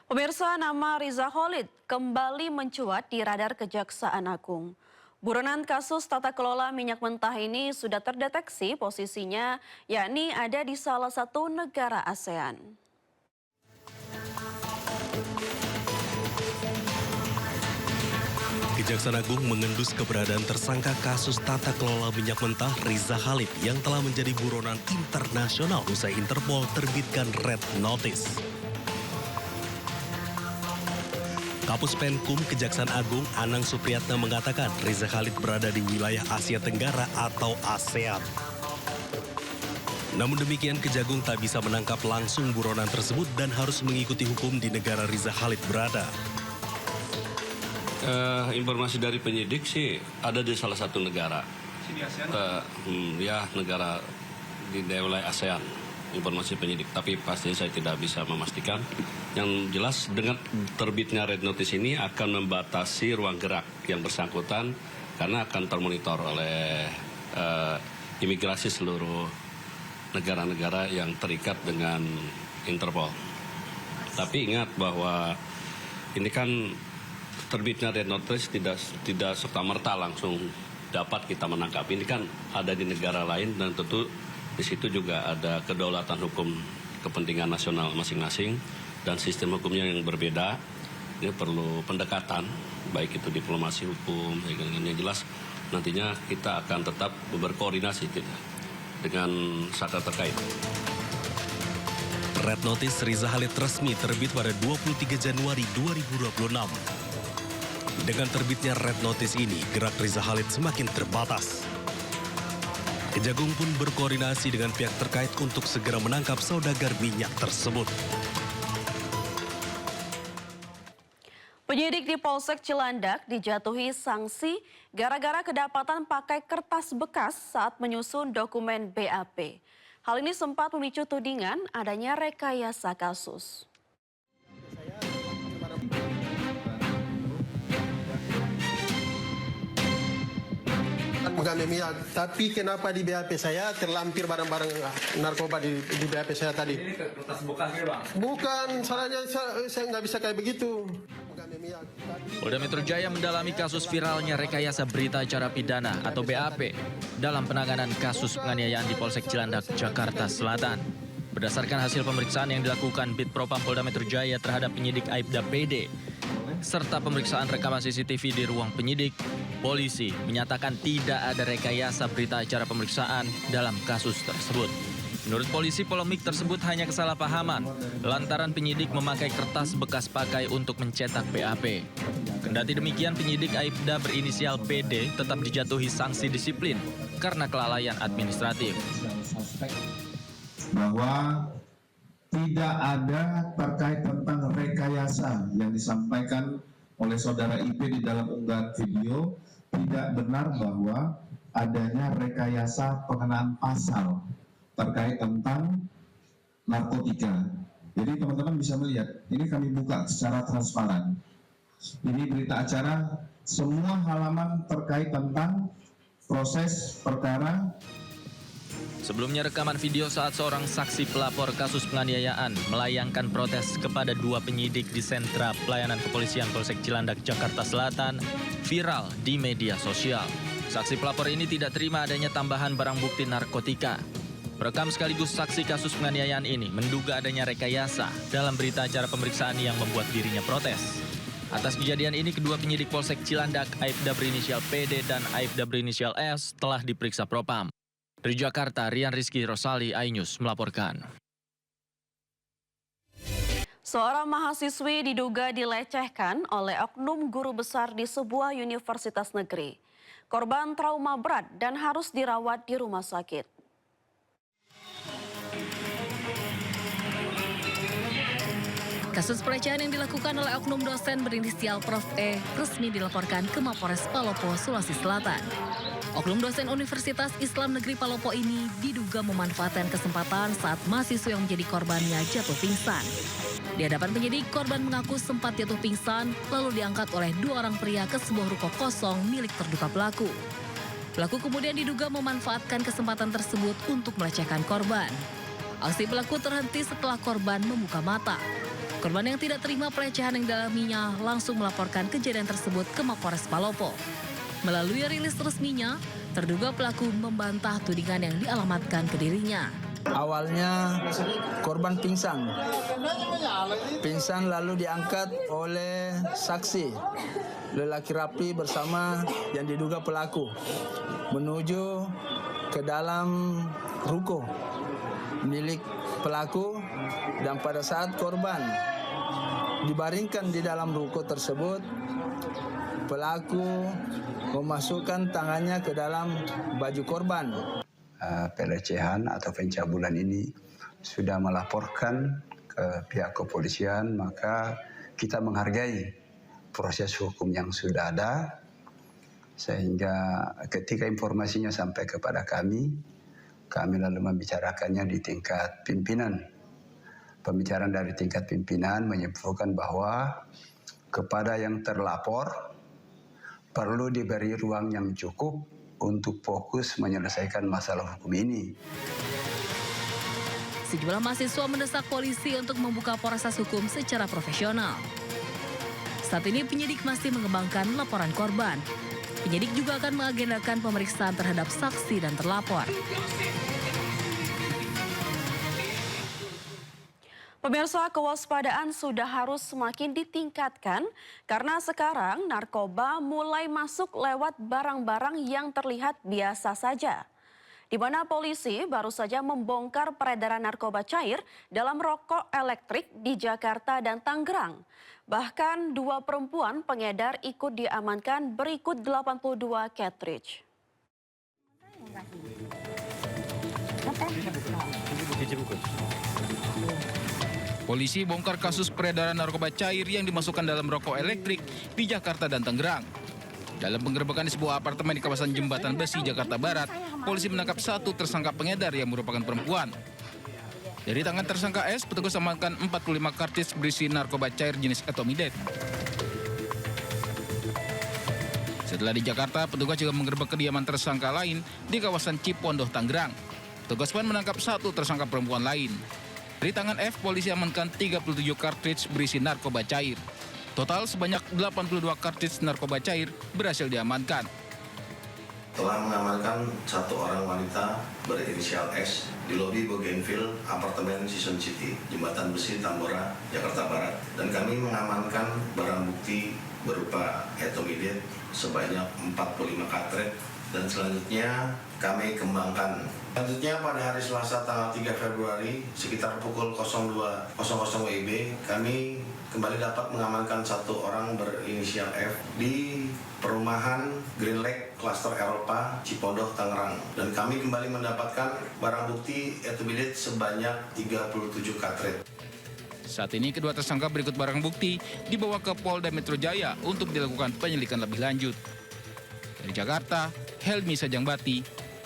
Pemirsa, nama Riza Khalid kembali mencuat di radar Kejaksaan Agung. Buronan kasus tata kelola minyak mentah ini sudah terdeteksi posisinya, yakni ada di salah satu negara ASEAN. Kejaksaan Agung mengendus keberadaan tersangka kasus tata kelola minyak mentah Riza Khalid yang telah menjadi buronan internasional usai Interpol terbitkan Red Notice. Kapus Penkum Kejaksaan Agung Anang Supriyatna mengatakan Riza Khalid berada di wilayah Asia Tenggara atau ASEAN. Namun demikian, Kejagung tak bisa menangkap langsung buronan tersebut dan harus mengikuti hukum di negara Riza Khalid berada. Informasi dari penyidik sih ada di salah satu negara. Negara di wilayah ASEAN. Informasi penyidik, tapi pasti saya tidak bisa memastikan. Yang jelas dengan terbitnya Red Notice ini akan membatasi ruang gerak yang bersangkutan karena akan termonitor oleh imigrasi seluruh negara-negara yang terikat dengan Interpol. Tapi ingat bahwa ini kan terbitnya Red Notice tidak serta-merta langsung dapat kita menangkap. Ini kan ada di negara lain dan tentu di situ juga ada kedaulatan hukum kepentingan nasional masing-masing dan sistem hukumnya yang berbeda. Ini perlu pendekatan, baik itu diplomasi hukum, yang jelas nantinya kita akan tetap berkoordinasi dengan sakit terkait. Red Notice Riza Khalid resmi terbit pada 23 Januari 2026. Dengan terbitnya Red Notice ini, gerak Riza Khalid semakin terbatas. Kejagung pun berkoordinasi dengan pihak terkait untuk segera menangkap saudagar minyak tersebut. Penyidik di Polsek Cilandak dijatuhi sanksi gara-gara kedapatan pakai kertas bekas saat menyusun dokumen BAP. Hal ini sempat memicu tudingan adanya rekayasa kasus. Bukan minyak, tapi kenapa di BAP saya terlampir barang-barang narkoba di BAP saya tadi? Ini kertas bekas ya, Bang? Bukan, salahnya saya nggak bisa kayak begitu. Polda Metro Jaya mendalami kasus viralnya rekayasa berita acara pidana atau BAP dalam penanganan kasus penganiayaan di Polsek Cilandak, Jakarta Selatan. Berdasarkan hasil pemeriksaan yang dilakukan Bid Propam Polda Metro Jaya terhadap penyidik Aibda PD, serta pemeriksaan rekaman CCTV di ruang penyidik, polisi menyatakan tidak ada rekayasa berita acara pemeriksaan dalam kasus tersebut. Menurut polisi, polemik tersebut hanya kesalahpahaman lantaran penyidik memakai kertas bekas pakai untuk mencetak BAP. Kendati demikian, penyidik Aibda berinisial PD tetap dijatuhi sanksi disiplin karena kelalaian administratif. Bahwa tidak ada terkait tentang rekayasa yang disampaikan oleh saudara IP di dalam unggahan video. Tidak benar bahwa adanya rekayasa pengenaan pasal terkait tentang narkotika. Jadi teman-teman bisa melihat, ini kami buka secara transparan. Ini berita acara, semua halaman terkait tentang proses perkara. Sebelumnya rekaman video saat seorang saksi pelapor kasus penganiayaan melayangkan protes kepada dua penyidik di sentra pelayanan kepolisian Polsek Cilandak, Jakarta Selatan viral di media sosial. Saksi pelapor ini tidak terima adanya tambahan barang bukti narkotika. Perekam sekaligus saksi kasus penganiayaan ini menduga adanya rekayasa dalam berita acara pemeriksaan yang membuat dirinya protes. Atas kejadian ini, kedua penyidik Polsek Cilandak, Aibda berinisial PD dan Aibda berinisial S, telah diperiksa Propam. Dari Jakarta, Rian Rizky Rosali, iNews melaporkan. Seorang mahasiswi diduga dilecehkan oleh oknum guru besar di sebuah universitas negeri. Korban trauma berat dan harus dirawat di rumah sakit. Kasus pelecehan yang dilakukan oleh oknum dosen berinisial Prof E resmi dilaporkan ke Mapores Palopo, Sulawesi Selatan. Oknum dosen Universitas Islam Negeri Palopo ini diduga memanfaatkan kesempatan saat mahasiswa yang menjadi korbannya jatuh pingsan. Di hadapan penyidik, korban mengaku sempat jatuh pingsan lalu diangkat oleh dua orang pria ke sebuah ruko kosong milik terduga pelaku. Pelaku kemudian diduga memanfaatkan kesempatan tersebut untuk melecehkan korban. Aksi pelaku terhenti setelah korban membuka mata. Korban yang tidak terima pelecehan yang dialaminya langsung melaporkan kejadian tersebut ke Mapores Palopo. Melalui rilis resminya, terduga pelaku membantah tudingan yang dialamatkan ke dirinya. Awalnya korban pingsan lalu diangkat oleh saksi lelaki rapi bersama yang diduga pelaku menuju ke dalam ruko milik pelaku, dan pada saat korban dibaringkan di dalam ruko tersebut, pelaku memasukkan tangannya ke dalam baju korban. Pelecehan atau pencabulan ini sudah melaporkan ke pihak kepolisian, maka kita menghargai proses hukum yang sudah ada, sehingga ketika informasinya sampai kepada kami lalu membicarakannya di tingkat pimpinan. Pembicaraan dari tingkat pimpinan menyimpulkan bahwa kepada yang terlapor perlu diberi ruang yang cukup untuk fokus menyelesaikan masalah hukum ini. Sejumlah mahasiswa mendesak polisi untuk membuka proses hukum secara profesional. Saat ini penyidik masih mengembangkan laporan korban. Penyidik juga akan mengagendakan pemeriksaan terhadap saksi dan terlapor. Pemirsa, kewaspadaan sudah harus semakin ditingkatkan karena sekarang narkoba mulai masuk lewat barang-barang yang terlihat biasa saja. Di mana polisi baru saja membongkar peredaran narkoba cair dalam rokok elektrik di Jakarta dan Tangerang. Bahkan 2 perempuan pengedar ikut diamankan berikut 82 cartridge. Polisi bongkar kasus peredaran narkoba cair yang dimasukkan dalam rokok elektrik di Jakarta dan Tangerang. Dalam penggerebekan di sebuah apartemen di kawasan Jembatan Besi, Jakarta Barat, polisi menangkap 1 tersangka pengedar yang merupakan perempuan. Dari tangan tersangka S, petugas amankan 45 kartis berisi narkoba cair jenis etomidate. Setelah di Jakarta, petugas juga menggerebek kediaman tersangka lain di kawasan Cipondoh, Tangerang. Petugas pun menangkap 1 tersangka perempuan lain. Dari tangan F, polisi amankan 37 kartridge berisi narkoba cair. Total sebanyak 82 kartridge narkoba cair berhasil diamankan. Telah mengamankan 1 orang wanita berinisial S di lobi Bougainville, apartemen Season City, Jembatan Besi, Tambora, Jakarta Barat. Dan kami mengamankan barang bukti berupa etomidate sebanyak 45 kartridge. Dan selanjutnya kami kembangkan. Selanjutnya pada hari Selasa tanggal 3 Februari sekitar pukul 02.00 WIB kami kembali dapat mengamankan 1 orang berinisial F di perumahan Green Lake Cluster Eropa, Cipondoh, Tangerang. Dan kami kembali mendapatkan barang bukti etomidate sebanyak 37 kartridge. Saat ini kedua tersangka berikut barang bukti dibawa ke Polda Metro Jaya untuk dilakukan penyelidikan lebih lanjut. Dari Jakarta, Helmi Sajangbati,